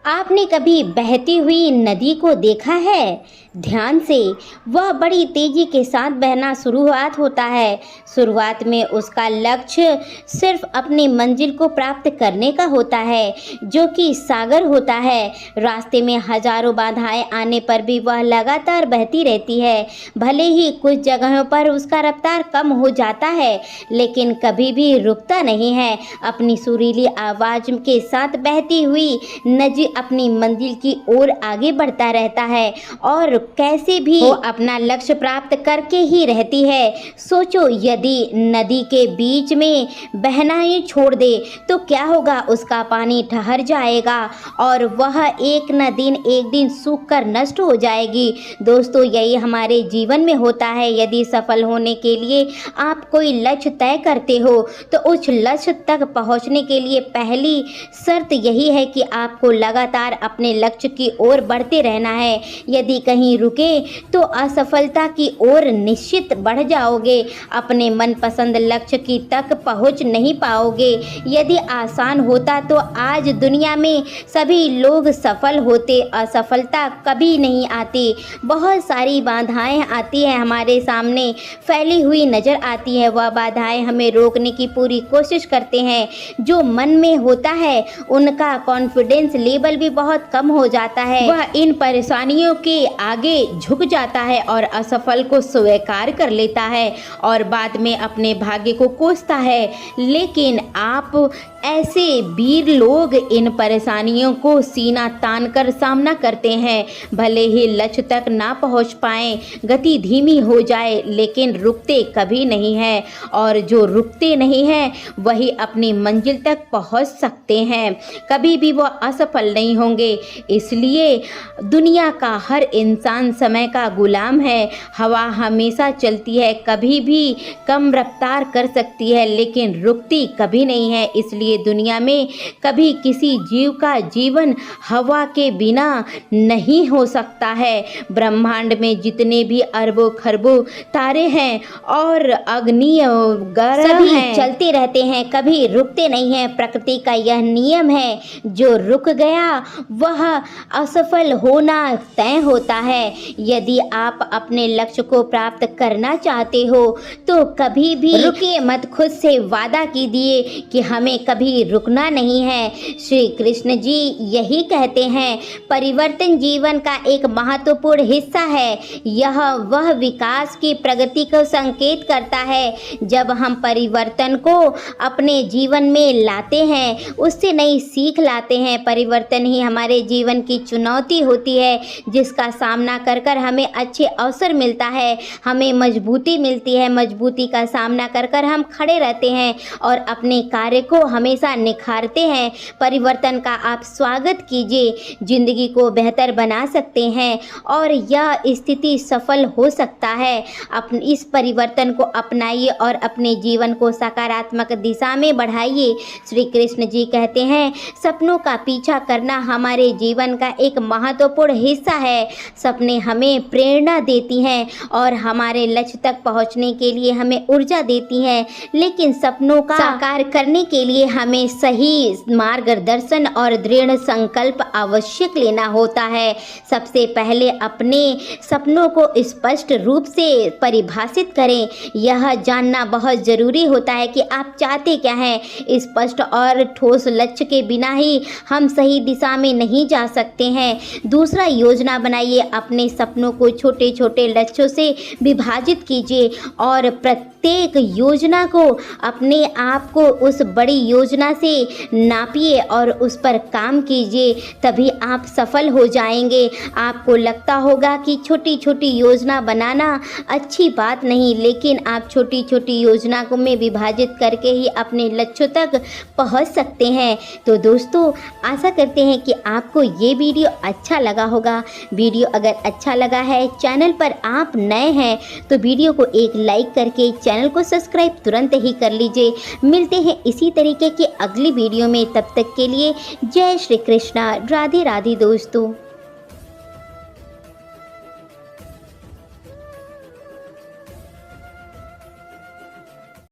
आपने कभी बहती हुई नदी को देखा है? ध्यान से। वह बड़ी तेजी के साथ बहना शुरुआत होता है। शुरुआत में उसका लक्ष्य सिर्फ अपनी मंजिल को प्राप्त करने का होता है, जो कि सागर होता है। रास्ते में हजारों बाधाएं आने पर भी वह लगातार बहती रहती है। भले ही कुछ जगहों पर उसका रफ्तार कम हो जाता है, लेकिन कभी भी रुकता नहीं है। अपनी सुरीली आवाज के साथ बहती हुई नदी अपनी मंजिल की ओर आगे बढ़ता रहता है और कैसे भी वो अपना लक्ष्य प्राप्त करके ही रहती है। सोचो, यदि नदी के बीच में बहना ही छोड़ दे तो क्या होगा? उसका पानी ठहर जाएगा और वह एक न दिन एक दिन सूख कर नष्ट हो जाएगी। दोस्तों, यही हमारे जीवन में होता है। यदि सफल होने के लिए आप कोई लक्ष्य तय करते हो तो उस लक्ष्य तक पहुंचने के लिए पहली शर्त यही है कि आपको लगातार अपने लक्ष्य की ओर बढ़ते रहना है। यदि कहीं रुके तो असफलता की ओर निश्चित बढ़ जाओगे। अपने मनपसंद लक्ष्य की तक पहुंच नहीं पाओगे। यदि आसान होता तो आज दुनिया में सभी लोग सफल होते। असफलता कभी नहीं आती। बहुत सारी बाधाएं आती हैं, हमारे सामने फैली हुई नजर आती है। वह बाधाएं हमें रोकने की पूरी कोशिश करते हैं। जो मन में होता है उनका कॉन्फिडेंस लेवल भी बहुत कम हो जाता है। वह इन परेशानियों के आगे झुक जाता है और असफल को स्वीकार कर लेता है और बाद में अपने भाग्य को कोसता है। लेकिन आप ऐसे वीर लोग इन परेशानियों को सीना तान कर सामना करते हैं। भले ही लक्ष्य तक ना पहुंच पाएं, गति धीमी हो जाए, लेकिन रुकते कभी नहीं है। और जो रुकते नहीं हैं वही अपनी मंजिल तक पहुंच सकते हैं। कभी भी वो असफल नहीं होंगे। इसलिए दुनिया का हर इंसान समय का गुलाम है। हवा हमेशा चलती है, कभी भी कम रफ्तार कर सकती है, लेकिन रुकती कभी नहीं है। इसलिए दुनिया में कभी किसी जीव का जीवन हवा के बिना नहीं हो सकता है। ब्रह्मांड में जितने भी अरबों खरबों तारे हैं और अग्नि ग्रह सभी चलते रहते हैं, कभी रुकते नहीं हैं। प्रकृति का यह नियम है, जो रुक गया वह असफल होना तय होता है। यदि आप अपने लक्ष्य को प्राप्त करना चाहते हो तो कभी भी रुकिए मत। खुद से वादा कीजिए कि हमें कभी रुकना नहीं है। श्री कृष्ण जी यही कहते हैं, परिवर्तन जीवन का एक महत्वपूर्ण हिस्सा है। यह वह विकास की प्रगति को संकेत करता है। जब हम परिवर्तन को अपने जीवन में लाते हैं, उससे नई सीख लाते हैं। परिवर्तन ही हमारे जीवन की चुनौती होती है, जिसका सामना कर कर हमें अच्छे अवसर मिलता है, हमें मजबूती मिलती है। मजबूती का सामना कर कर हम खड़े रहते हैं और अपने कार्य को हमेशा निखारते हैं। परिवर्तन का आप स्वागत कीजिए। जिंदगी को बेहतर बना सकते हैं और यह स्थिति सफल हो सकता है। इस परिवर्तन को अपनाइए और अपने जीवन को सकारात्मक दिशा में बढ़ाइए। श्री कृष्ण जी कहते हैं, सपनों का पीछा करना हमारे जीवन का एक महत्वपूर्ण हिस्सा है। सपने हमें प्रेरणा देती हैं और हमारे लक्ष्य तक पहुंचने के लिए हमें ऊर्जा देती हैं। लेकिन सपनों का साकार करने के लिए हमें सही मार्गदर्शन और दृढ़ संकल्प आवश्यक लेना होता है। सबसे पहले अपने सपनों को स्पष्ट रूप से परिभाषित करें। यह जानना बहुत ज़रूरी होता है कि आप चाहते क्या हैं। स्पष्ट और ठोस लक्ष्य के बिना ही हम सही दिशा में नहीं जा सकते हैं। दूसरा, योजना बनाइए। अपने सपनों को छोटे छोटे लक्ष्यों से विभाजित कीजिए और प्रत्येक योजना को अपने आप को उस बड़ी योजना से नापिए और उस पर काम कीजिए, तभी आप सफल हो जाएंगे। आपको लगता होगा कि छोटी छोटी योजना बनाना अच्छी बात नहीं, लेकिन आप छोटी छोटी योजना को में विभाजित करके ही अपने लक्ष्यों तक पहुंच सकते हैं। तो दोस्तों, आशा करते हैं कि आपको ये वीडियो अच्छा लगा होगा। वीडियो अगर अच्छा लगा है, चैनल पर आप नए हैं तो वीडियो को एक लाइक करके चैनल को सब्सक्राइब तुरंत ही कर लीजिए। मिलते हैं इसी तरीके की अगली वीडियो में। तब तक के लिए जय श्री कृष्णा, राधे राधे दोस्तों।